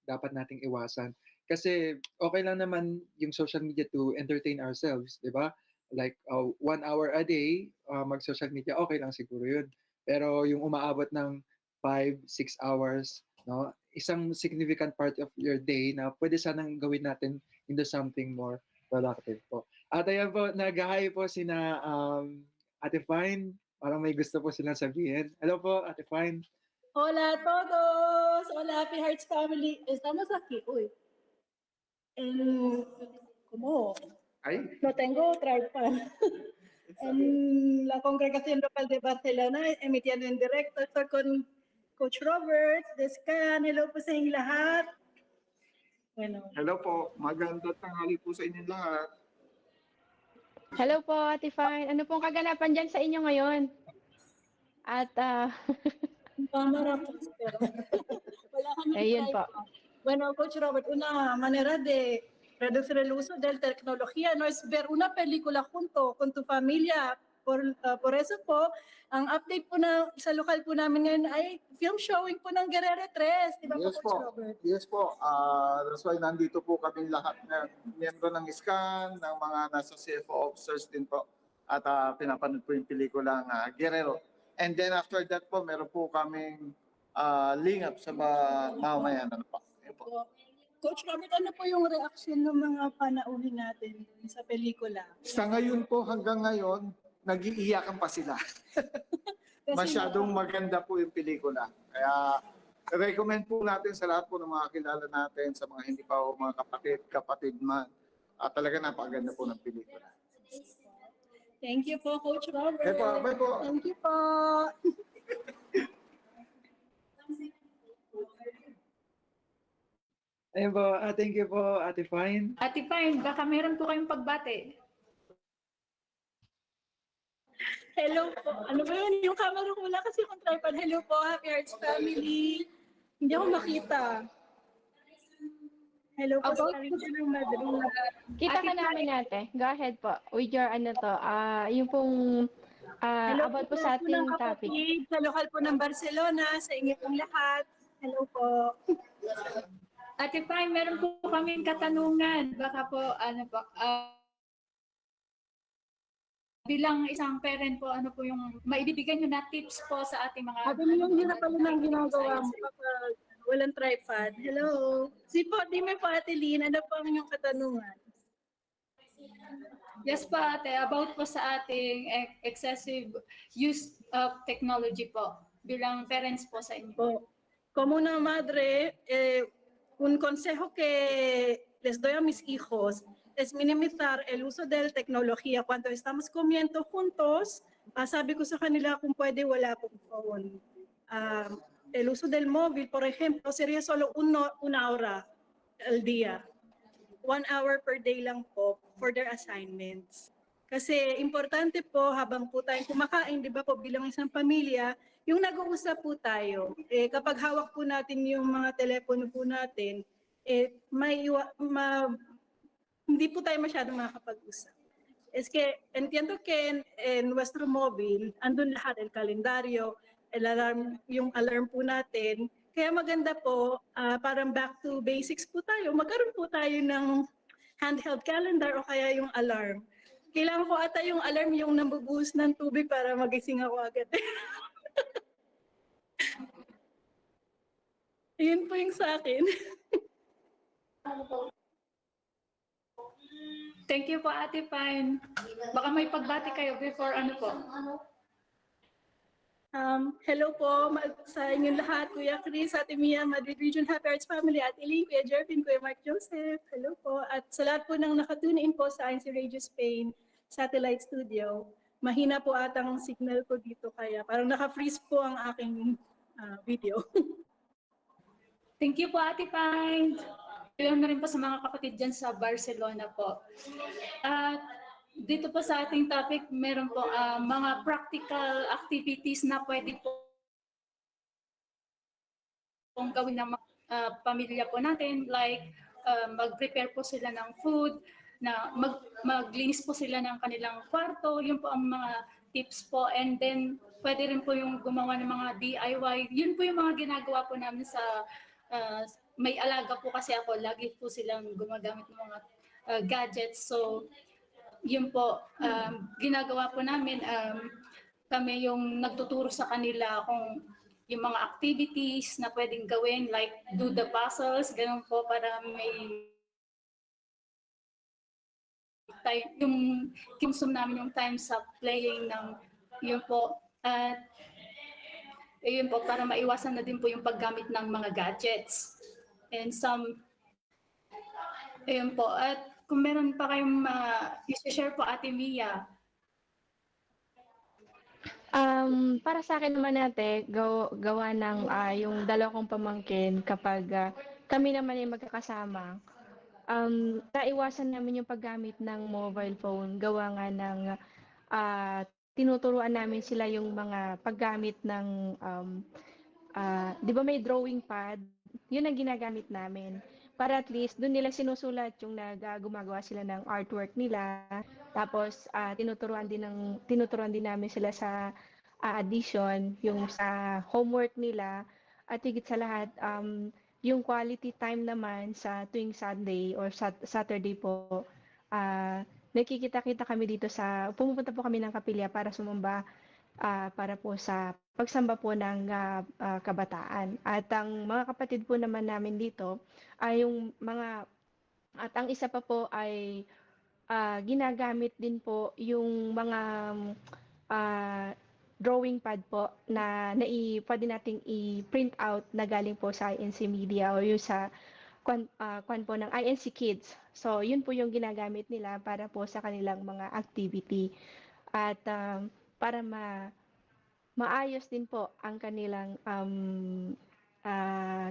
dapat nating iwasan. Kasi okay lang naman yung social media to entertain ourselves, di ba? Like 1 hour a day, mag-social media, okay lang siguro yun. Pero yung umaabot ng 5, 6 hours, no? Isang significant part of your day na pwede sanang gawin natin into something more productive po. At ayan po, nag-hi po sina Ate Fine. Parang may gusto po silang sabihin. Hello po, Ate Fine. Hola a todos. Hola, Happy Hearts Family. Estamos aquí hoy. ¿Cómo? Ay. No tengo tripod. En la congregación local de Barcelona, emitiendo en directo. Estoy con Coach Robert, Descan. Hello po sa inyong lahat. Bueno. Hello po. Magandang tanghali po sa inyong lahat. Hello po, Ate Fine. Ano pong kaganapan dyan sa inyo ngayon? At, Cámara, pues, pero wala kami ayun po. Bueno, Coach Robert, una manera de reducir el uso de la tecnología no es ver una película junto con tu familia. Por eso po, ang update po na sa lokal po namin ngayon ay film showing po ng Guerrero 3. Di ba Yes po, Coach po. Robert? Yes po. That's why nandito po kami lahat na miyembro ng SCAN, ng mga nasa CFO officers din po. At pinapanood po yung pelikulang Guerrero. And then after that po, meron po kaming link up sa mamamayan. Ano po. Coach Robert, ano po yung reaction ng mga panauhin natin sa pelikula? Sa ngayon po, hanggang ngayon, nag-iiyakan pa sila. Masyadong maganda po yung pelikula. Kaya recommend po natin sa lahat po ng mga kilala natin, sa mga hindi pa o mga kapatid man. Talaga napakaganda po ng pelikula. Thank you po, Coach Robert. Bye po. Bye po. Thank you po. Ayun po, thank you po, Ate Fine. Ate Fine, baka meron po kayong pagbate. Hello po. Ano ba yun? Yung camera ko wala kasi akong tripod. Hello po, Happy Hearts Family. Hindi ako makita. Hello po sa ng Madrid. Kita ka namin ate. Go ahead po. With your yung pong about po sa ating topic. Sa lokal po ng Barcelona, sa inyo pong lahat. Hello po. Ate Fine, meron po kaming katanungan. Baka po, bilang isang parent po, ano po yung maibibigay nyo na tips po sa ating mga... Sabi mo yung hirap pala ng ginagawa mo kapag walang tripod. Hello. Si po, di may po Ate Lynn, ano po ang inyong katanungan? Yes po ate, about po sa ating excessive use of technology po, bilang parents po sa inyo. Como una madre, un consejo que les doy a mis hijos es minimizar el uso de la tecnología. Cuando estamos comiendo juntos, sabi ko sa kanila kung pwede wala pong phone. El uso del móvil, por ejemplo, sería solo una hora al día. 1 hour per day lang po for their assignments. Kasi importante po habang po tayong kumakain, di ba po bilang isang pamilya, yung nag-uusap po tayo. Kapag hawak po natin yung mga telepono po natin, hindi po tayo masyadong makakapag-usap. Es que entiendo que en nuestro móvil, andun lahat, el calendario, el alarm, yung alarm po natin. Kaya maganda po, parang back to basics po tayo. Magkaroon po tayo ng handheld calendar o kaya yung alarm. Kailangan ko ata yung alarm yung nambubuhos ng tubig para magising ako agad. Yun po yung sa akin. Thank you po Ate Fine. Baka may pagbati kayo before ano po. Hello po sa inyong lahat, Kuya Chris, Ate Mia, Madrid Region Happy Arts Family, Ate Ling, Kuya Jervin, Kuya Mark Joseph. Hello po. At sa lahat po ng nakatune in po sa INCRadio Spain Satellite Studio. Mahina po atang signal ko dito kaya parang naka-freeze po ang aking video. Thank you po, Ate Find. Yun na rin po sa mga kapatid dyan sa Barcelona po. At dito po sa ating topic, meron po mga practical activities na pwede po kung gawin ng pamilya po natin, like mag-prepare po sila ng food, na maglinis po sila ng kanilang kwarto, yun po ang mga tips po. And then, pwede rin po yung gumawa ng mga DIY. Yun po yung mga ginagawa po namin sa, may alaga po kasi ako, lagi po silang gumagamit ng mga gadgets. So, yun po, ginagawa po namin, kami yung nagtuturo sa kanila kung yung mga activities na pwedeng gawin, like do the puzzles, ganun po, para may time, yung consume namin yung time sa playing ng yun po. At yun po, para maiwasan na din po yung paggamit ng mga gadgets. And ayun po. At kung meron pa kayong i-share po, Ate Mia. Para sa akin naman ate, gawa ng yung dalawa kong pamangkin kapag kami naman ay magkakasama, naiwasan namin yung paggamit ng mobile phone. Gawa nga ng tinuturuan namin sila yung mga paggamit ng, di ba may drawing pad? Yun ang ginagamit namin. Para at least doon nila sinusulat yung gumagawa sila ng artwork nila. Tapos tinuturuan din namin sila sa addition, yung sa homework nila. At higit sa lahat, yung quality time naman sa tuwing Sunday or Saturday po, nakikita-kita kami dito pumupunta po kami ng kapilya para sumamba para po sa pagsamba po ng kabataan. At ang mga kapatid po naman namin dito ay at ang isa pa po ay ginagamit din po yung mga drawing pad po na pwede nating i-print out na galing po sa INC Media o yung sa kwan po ng INC Kids. So, yun po yung ginagamit nila para po sa kanilang mga activity. At para maayos din po ang kanilang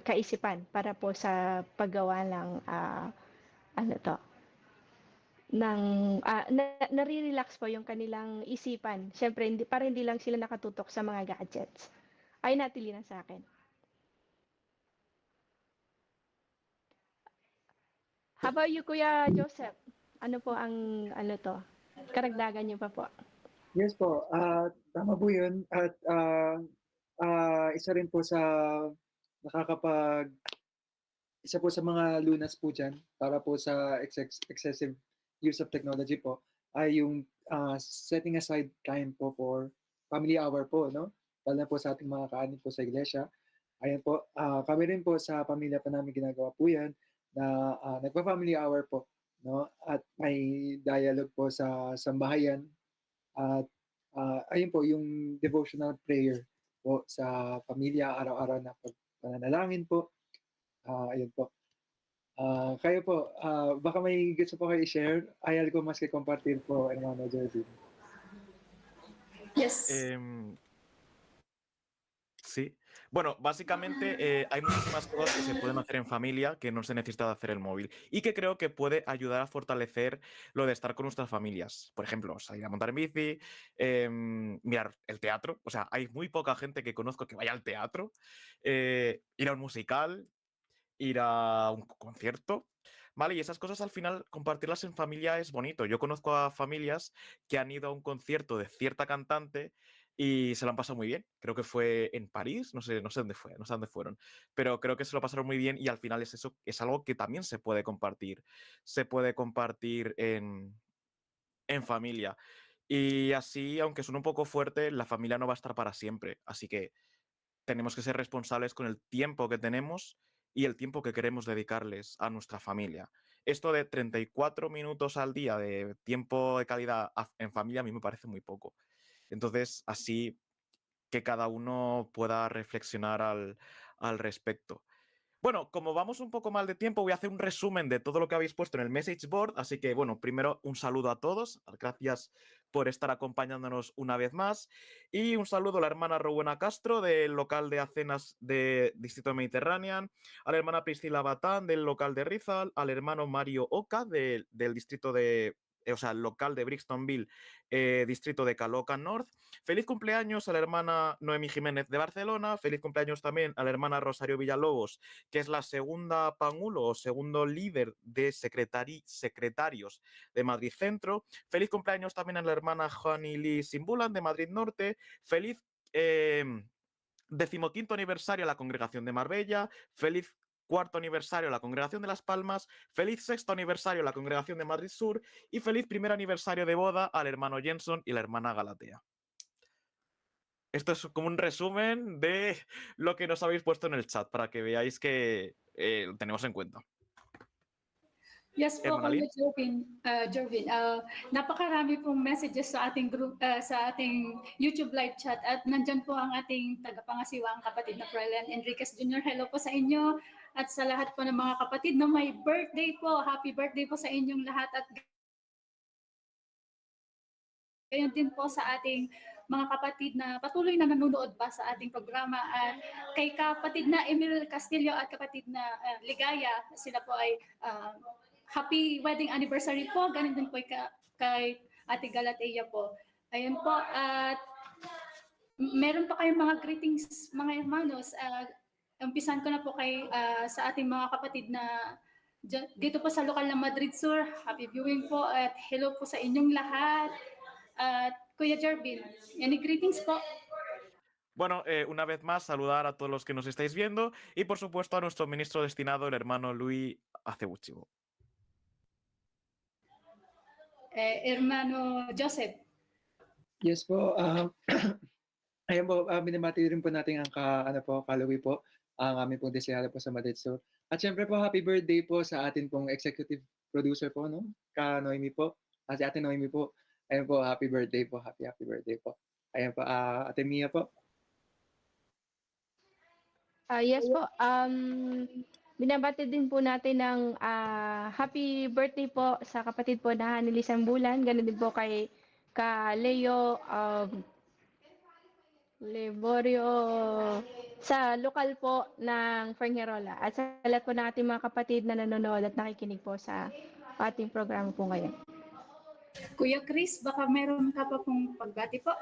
kaisipan para po sa paggawa ng nare-relax po yung kanilang isipan. Siyempre, para hindi lang sila nakatutok sa mga gadgets. Ay natili na sa akin. How about you, Kuya Joseph? Ano po ang karagdagan niyo pa po? Yes po, tama po yun. At isa rin po sa isa po sa mga lunas po dyan para po sa excessive use of technology po ay yung setting aside time po for family hour po, no? Lalo na po sa ating mga kaanin po sa iglesia. Ayan po, kami rin po sa pamilya pa namin ginagawa po yan na nagpa-family hour po, no? At may dialogue po sa sambahayan at ayun po yung devotional prayer po sa pamilya, araw-araw na pananalangin po. Ayun po. Kayo po, baka may gusto po kayo i-share. Hayal ko mas compartir po, hermano Jervin. Yes. Sí. Bueno, básicamente hay muchísimas cosas que se pueden hacer en familia que no se necesita de hacer el móvil y que creo que puede ayudar a fortalecer lo de estar con nuestras familias. Por ejemplo, salir a montar en bici, mirar el teatro. O sea, hay muy poca gente que conozco que vaya al teatro, ir a un musical, ir a un concierto. Vale, y esas cosas al final compartirlas en familia es bonito. Yo conozco a familias que han ido a un concierto de cierta cantante y se lo han pasado muy bien. Creo que fue en París, no sé dónde fue, no sé dónde fueron, pero creo que se lo pasaron muy bien y al final es algo que también se puede compartir. Se puede compartir en familia. Y así, aunque suene un poco fuerte, la familia no va a estar para siempre. Así que tenemos que ser responsables con el tiempo que tenemos y el tiempo que queremos dedicarles a nuestra familia. Esto de 34 minutos al día de tiempo de calidad en familia a mí me parece muy poco. Entonces, así que cada uno pueda reflexionar al respecto. Bueno, como vamos un poco mal de tiempo, voy a hacer un resumen de todo lo que habéis puesto en el message board. Así que, bueno, primero un saludo a todos. Gracias por estar acompañándonos una vez más. Y un saludo a la hermana Rowena Castro del local de Acenas de Distrito Mediterráneo, a la hermana Priscila Batán del local de Rizal, al hermano Mario Oca del distrito de... O sea, el local de Brixtonville, distrito de Caloca North. Feliz cumpleaños a la hermana Noemí Jiménez de Barcelona. Feliz cumpleaños también a la hermana Rosario Villalobos, que es la segunda panulo o segundo líder de secretarios de Madrid Centro. Feliz cumpleaños también a la hermana Juani Lee Simbulan de Madrid Norte. Feliz 15º aniversario a la Congregación de Marbella. Feliz 4º aniversario a la Congregación de Las Palmas. Feliz 6º aniversario a la Congregación de Madrid Sur. Y feliz 1er aniversario de boda al hermano Jenson y la hermana Galatea. Esto es como un resumen de lo que nos habéis puesto en el chat para que veáis que lo tenemos en cuenta. Yes po, Hermana Lynn? Jorvin. Napakarami pong messages sa ating group, sa ating YouTube live chat, at nandyan po ang ating tagapangasiwa, ang kapatid na Froilan Enriquez Jr. Hello po sa inyo at sa lahat po ng mga kapatid na may birthday po. Happy birthday po sa inyong lahat, at gayon din po sa ating mga kapatid na patuloy na nanonood pa sa ating programa. Kay kapatid na Emil Castillo at kapatid na Ligaya, sila po ay happy wedding anniversary po. Ganun din po kay Ate Galatea po. Ayun po. At meron pa kayong mga greetings, mga hermanos. Umpisan ko na po sa ating mga kapatid na dito po sa lokal ng Madrid Sur. Happy viewing po at hello po sa inyong lahat. Kuya Jervin, any greetings po? Bueno, una vez más, saludar a todos los que nos estáis viendo y, por supuesto, a nuestro ministro destinado, el hermano Luis Acebuchivo. Hermano Joseph. Yes po. Ayan po, binabati rin po natin ang Kalawi po, ang aming pong desyado po sa Madrid Sur. At syempre po, happy birthday po sa atin pong executive producer po, no? Noemi po. Si Ate Noemi po. Ayan po, happy birthday po. Happy birthday po. Ayan po, Ate Mia po. Yes po. Binabati din po natin ng happy birthday po sa kapatid po na Hanilisang Bulan. Ganun din po kay Leo Leborio sa lokal po ng Fuengirola. At sa lahat po ng ating mga kapatid na nanonood at nakikinig po sa ating programa po ngayon. Kuya Chris, baka meron ka pa pong pagbati po.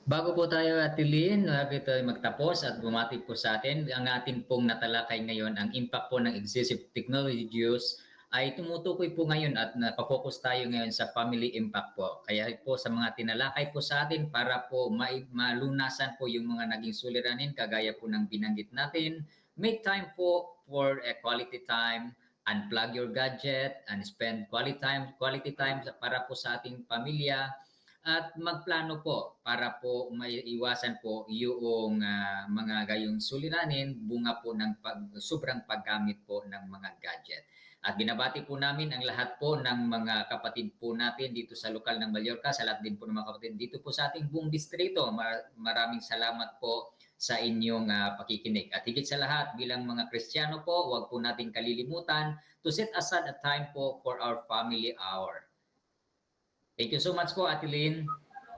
Bago po tayo, Atilin, bago tayo magtapos at bumati po sa atin, ang atin pong natalakay ngayon, ang impact po ng excessive technology use, ay tumutukoy po ngayon at nakafocus tayo ngayon sa family impact po. Kaya po sa mga tinalakay po sa atin para po malunasan po yung mga naging suliranin, kagaya po ng binanggit natin, make time po for a quality time, unplug your gadget, and spend quality time para po sa ating pamilya, at magplano po para po maiiwasan po yung mga gayong suliranin bunga po ng sobrang paggamit po ng mga gadget. At binabati po namin ang lahat po ng mga kapatid po natin dito sa lokal ng Mallorca, sa lahat din po ng mga kapatid dito po sa ating buong distrito. Maraming salamat po sa inyong pakikinig. At higit sa lahat, bilang mga Kristiyano po, huwag po nating kalilimutan to set aside a time po for our family hour. Thank you so much po, Ate Lynn.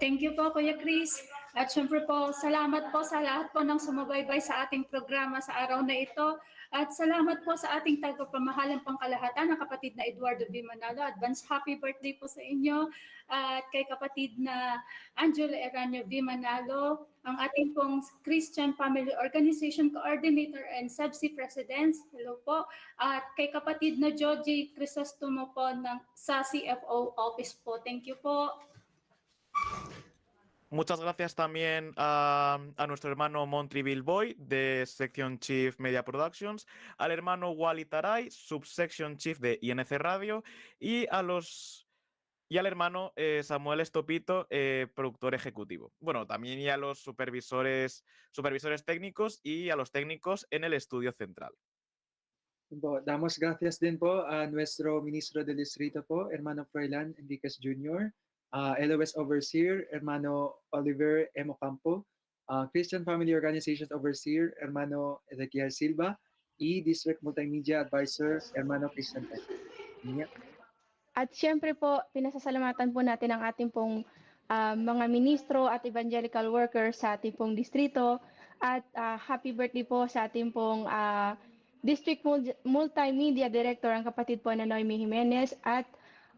Thank you po, Kuya Chris. At syempre po, salamat po sa lahat po ng sumubaybay sa ating programa sa araw na ito. At salamat po sa ating tagapamahalang pangkalahatan na kapatid na Eduardo V. Manalo. Advance happy birthday po sa inyo. At kay kapatid na Angelo Eranio V. Manalo, ang ating pong Christian Family Organization Coordinator and CEBSI President. Hello po. At kay kapatid na Joji Crisostomo po sa CFO Office po. Thank you po. Muchas gracias también a nuestro hermano Montri Bilboy de Section Chief Media Productions, al hermano Wally Taray, Subsection Chief de INCRadio, y al hermano Samuel Estopito, productor ejecutivo. Bueno, también y a los supervisores técnicos y a los técnicos en el estudio central. Damos gracias din po a nuestro ministro del distrito po, hermano Froilan Enriquez Jr., LOS Overseer, hermano Oliver M. Ocampo, Christian Family Organizations Overseer, Hermano Ezequiel Silva, District Multimedia Advisor, Hermano Christian Pen. Yeah. At syempre po, pinasasalamatan po natin ang ating pong mga ministro at evangelical workers sa ating pong distrito. At happy birthday po sa ating pong District Multimedia Director, ang kapatid po na Noemi Jimenez. At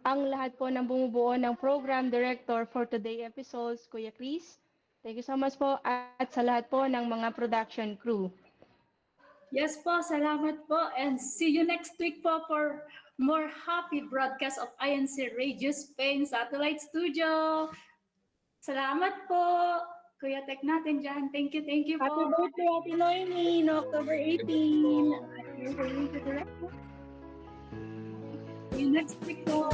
ang lahat po ng bumubuo ng Program Director for Today Episodes, Kuya Chris. Thank you so much po. At sa lahat po ng mga production crew. Yes po, salamat po. And see you next week po for more happy broadcast of INCRadio Spain Satellite Studio. Salamat po. Kuya Tek natin dyan. Thank you po. Happy birthday, Ate Noemi, no, October 18. See you next week po.